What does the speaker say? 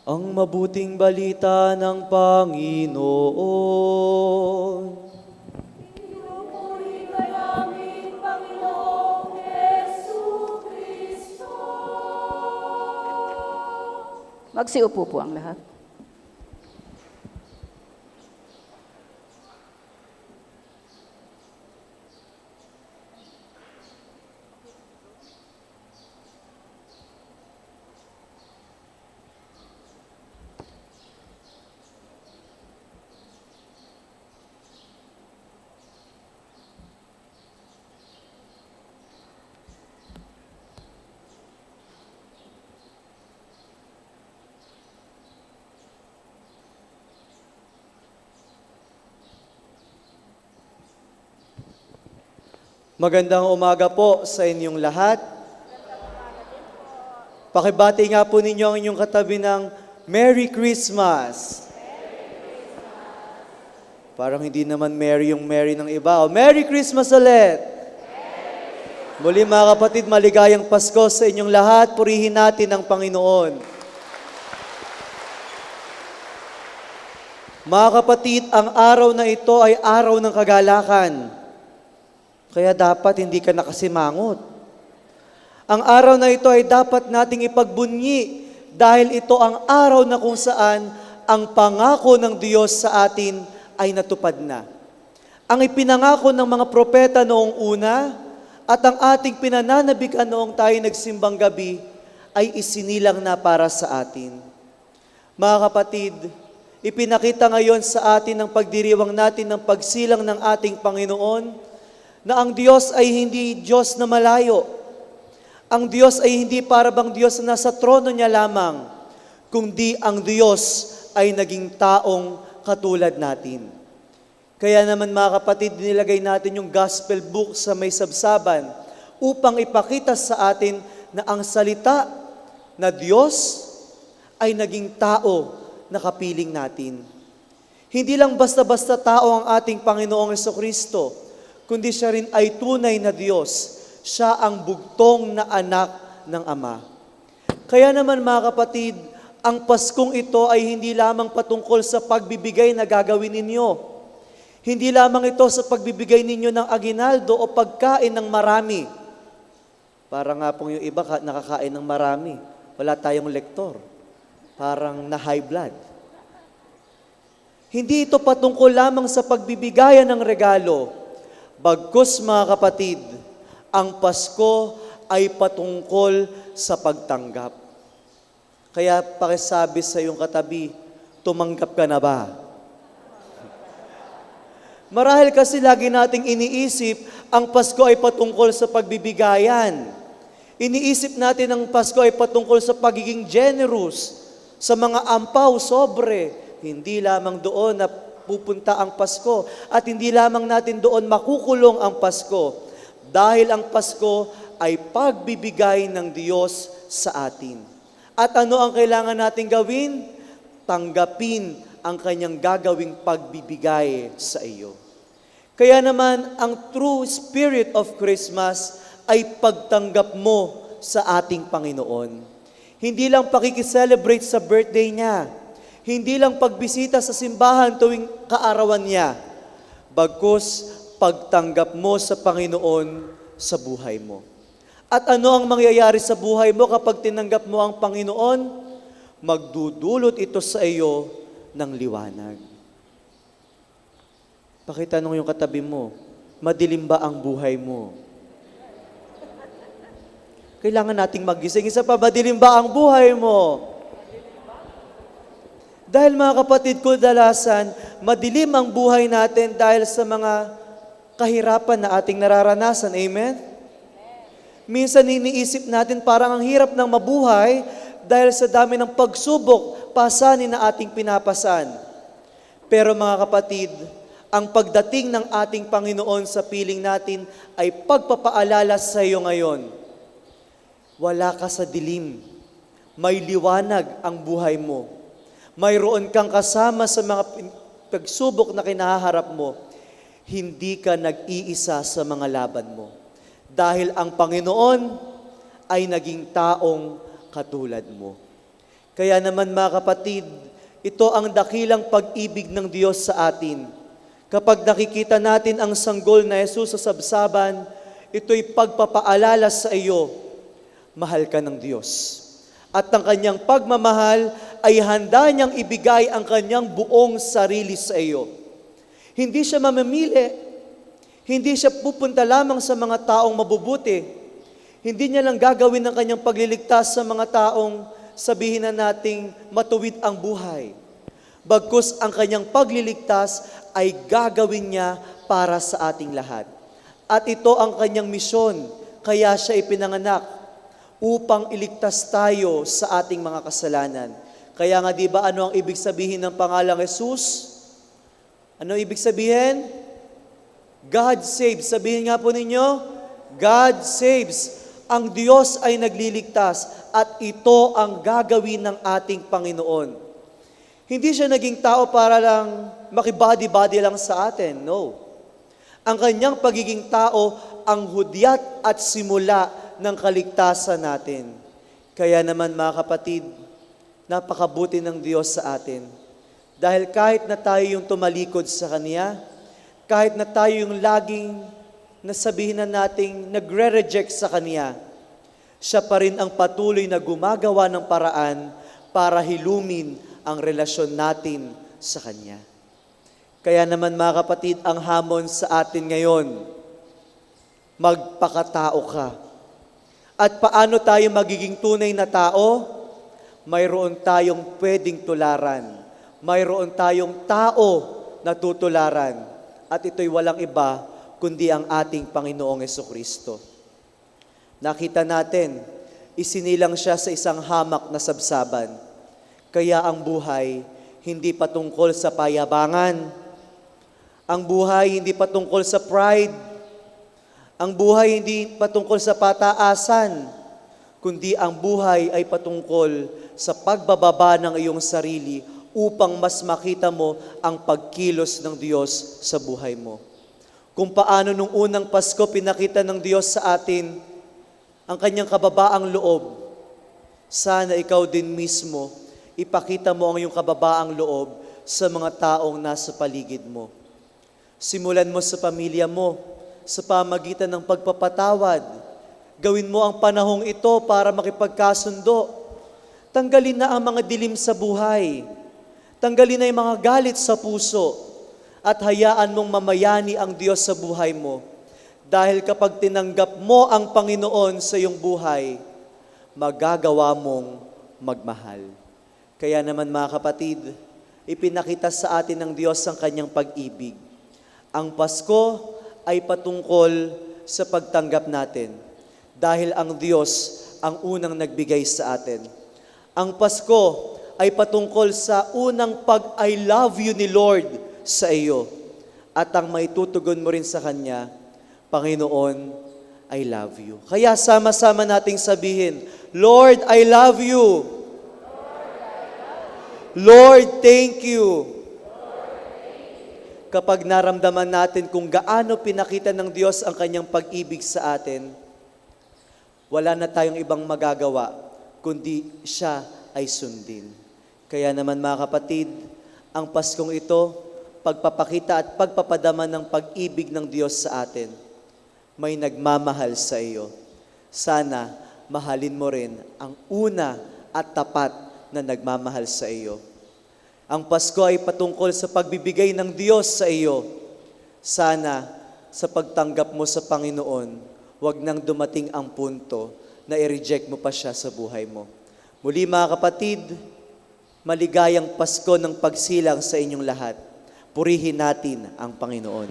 Ang mabuting balita ng Panginoon. Pinupuri ka namin, Panginoong Jesucristo. Magsiupo po ang lahat. Magandang umaga po sa inyong lahat. Pakibati nga po ninyo ang inyong katabi ng Merry Christmas. Parang hindi naman Merry yung Merry ng iba. Merry Christmas ulit! Muli mga kapatid, maligayang Pasko sa inyong lahat. Purihin natin ang Panginoon. Mga kapatid, ang araw na ito ay araw ng kagalakan. Kaya dapat hindi ka nakasimangot. Ang araw na ito ay dapat nating ipagbunyi dahil ito ang araw na kung saan ang pangako ng Diyos sa atin ay natupad na. Ang ipinangako ng mga propeta noong una at ang ating pinananabigan noong tayo nagsimbang gabi ay isinilang na para sa atin. Mga kapatid, ipinakita ngayon sa atin ng pagdiriwang natin ng pagsilang ng ating Panginoon na ang Diyos ay hindi Diyos na malayo. Ang Diyos ay hindi parabang Diyos na nasa trono niya lamang, kundi ang Diyos ay naging taong katulad natin. Kaya naman mga kapatid, nilagay natin yung gospel book sa may sabsaban upang ipakita sa atin na ang salita na Diyos ay naging tao na kapiling natin. Hindi lang basta-basta tao ang ating Panginoong Jesucristo, kundi siya rin ay tunay na Diyos. Siya ang bugtong na anak ng Ama. Kaya naman mga kapatid, ang Paskong ito ay hindi lamang patungkol sa pagbibigay na gagawin ninyo. Hindi lamang ito sa pagbibigay ninyo ng aginaldo o pagkain ng marami. Para nga pong yung iba nakakain ng marami. Wala tayong lektor. Parang na high blood. Hindi ito patungkol lamang sa pagbibigayan ng regalo. Bagkus mga kapatid, ang Pasko ay patungkol sa pagtanggap. Kaya pakisabi sa iyong katabi, tumanggap ka na ba? Marahil kasi lagi nating iniisip, ang Pasko ay patungkol sa pagbibigayan. Iniisip natin ang Pasko ay patungkol sa pagiging generous, sa mga ampaw, sobre. Hindi lamang doon na pupunta ang Pasko at hindi lamang natin doon makukulong ang Pasko dahil ang Pasko ay pagbibigay ng Diyos sa atin. At ano ang kailangan natin gawin? Tanggapin ang kanyang gagawing pagbibigay sa iyo. Kaya naman ang true spirit of Christmas ay pagtanggap mo sa ating Panginoon. Hindi lang pakikiselebrate sa birthday niya. Hindi lang pagbisita sa simbahan tuwing kaarawan niya, bagkus pagtanggap mo sa Panginoon sa buhay mo. At ano ang mangyayari sa buhay mo kapag tinanggap mo ang Panginoon? Magdudulot ito sa iyo ng liwanag. Pakitanong yung katabi mo, madilim ba ang buhay mo? Kailangan nating magising. Isa pa, madilim ba ang buhay mo? Dahil mga kapatid ko, dalasan, madilim ang buhay natin dahil sa mga kahirapan na ating nararanasan. Amen? Minsan iniisip natin parang ang hirap ng mabuhay dahil sa dami ng pagsubok, pasanin na ating pinapasan. Pero mga kapatid, ang pagdating ng ating Panginoon sa piling natin ay pagpapaalala sa iyo ngayon. Wala ka sa dilim. May liwanag ang buhay mo. Mayroon kang kasama sa mga pagsubok na kinaharap mo. Hindi ka nag-iisa sa mga laban mo. Dahil ang Panginoon ay naging taong katulad mo. Kaya naman mga kapatid, ito ang dakilang pag-ibig ng Diyos sa atin. Kapag nakikita natin ang sanggol na Jesus sa sabsaban, ito'y pagpapaalala sa iyo, mahal ka ng Diyos. At ang kanyang pagmamahal ay handa niyang ibigay ang kanyang buong sarili sa iyo. Hindi siya mamimili. Hindi siya pupunta lamang sa mga taong mabubuti. Hindi niya lang gagawin ang kanyang pagliligtas sa mga taong sabihin na nating matuwid ang buhay. Bagkus ang kanyang pagliligtas ay gagawin niya para sa ating lahat. At ito ang kanyang misyon, kaya siya ipinanganak upang iligtas tayo sa ating mga kasalanan. Kaya nga di ba ano ang ibig sabihin ng pangalang Jesus? Ano ibig sabihin? God saves. Sabihin nga po ninyo, God saves. Ang Diyos ay nagliligtas at ito ang gagawin ng ating Panginoon. Hindi siya naging tao para lang makibody-body lang sa atin. No. Ang kanyang pagiging tao ang hudyat at simula ng kaligtasan natin. Kaya naman mga kapatid, napakabuti ng Diyos sa atin. Dahil kahit na tayo yung tumalikod sa Kanya, kahit na tayo yung laging nasabihin na nating nagre-reject sa Kanya, siya pa rin ang patuloy na gumagawa ng paraan para hilumin ang relasyon natin sa Kanya. Kaya naman mga kapatid, ang hamon sa atin ngayon, magpakatao ka. At paano tayo magiging tunay na tao? Mayroon tayong pwedeng tularan. Mayroon tayong tao na tutularan. At ito'y walang iba kundi ang ating Panginoong Jesucristo. Nakita natin, isinilang siya sa isang hamak na sabsaban. Kaya ang buhay hindi patungkol sa payabangan. Ang buhay hindi patungkol sa pride. Ang buhay hindi patungkol sa pataasan, kundi ang buhay ay patungkol sa pagbababa ng iyong sarili upang mas makita mo ang pagkilos ng Diyos sa buhay mo. Kung paano nung unang Pasko pinakita ng Diyos sa atin ang kanyang kababaang loob, sana ikaw din mismo ipakita mo ang iyong kababaang loob sa mga taong nasa paligid mo. Simulan mo sa pamilya mo, sa pamagitan ng pagpapatawad. Gawin mo ang panahong ito para makipagkasundo. Tanggalin na ang mga dilim sa buhay. Tanggalin na yung mga galit sa puso. At hayaan mong mamayani ang Diyos sa buhay mo. Dahil kapag tinanggap mo ang Panginoon sa iyong buhay, magagawa mong magmahal. Kaya naman mga kapatid, ipinakita sa atin ng Diyos ang kanyang pag-ibig. Ang Pasko ay patungkol sa pagtanggap natin dahil ang Diyos ang unang nagbigay sa atin. Ang Pasko ay patungkol sa unang pag-I love you ni Lord sa iyo at ang maitutugon mo rin sa Kanya, Panginoon, I love you. Kaya sama-sama nating sabihin, Lord, I love you. Lord, thank you. Kapag naramdaman natin kung gaano pinakita ng Diyos ang kanyang pag-ibig sa atin, wala na tayong ibang magagawa, kundi siya ay sundin. Kaya naman mga kapatid, ang Paskong ito, pagpapakita at pagpapadama ng pag-ibig ng Diyos sa atin, may nagmamahal sa iyo. Sana mahalin mo rin ang una at tapat na nagmamahal sa iyo. Ang Pasko ay patungkol sa pagbibigay ng Diyos sa iyo. Sana sa pagtanggap mo sa Panginoon, wag nang dumating ang punto na i-reject mo pa siya sa buhay mo. Muli mga kapatid, maligayang Pasko ng pagsilang sa inyong lahat. Purihin natin ang Panginoon.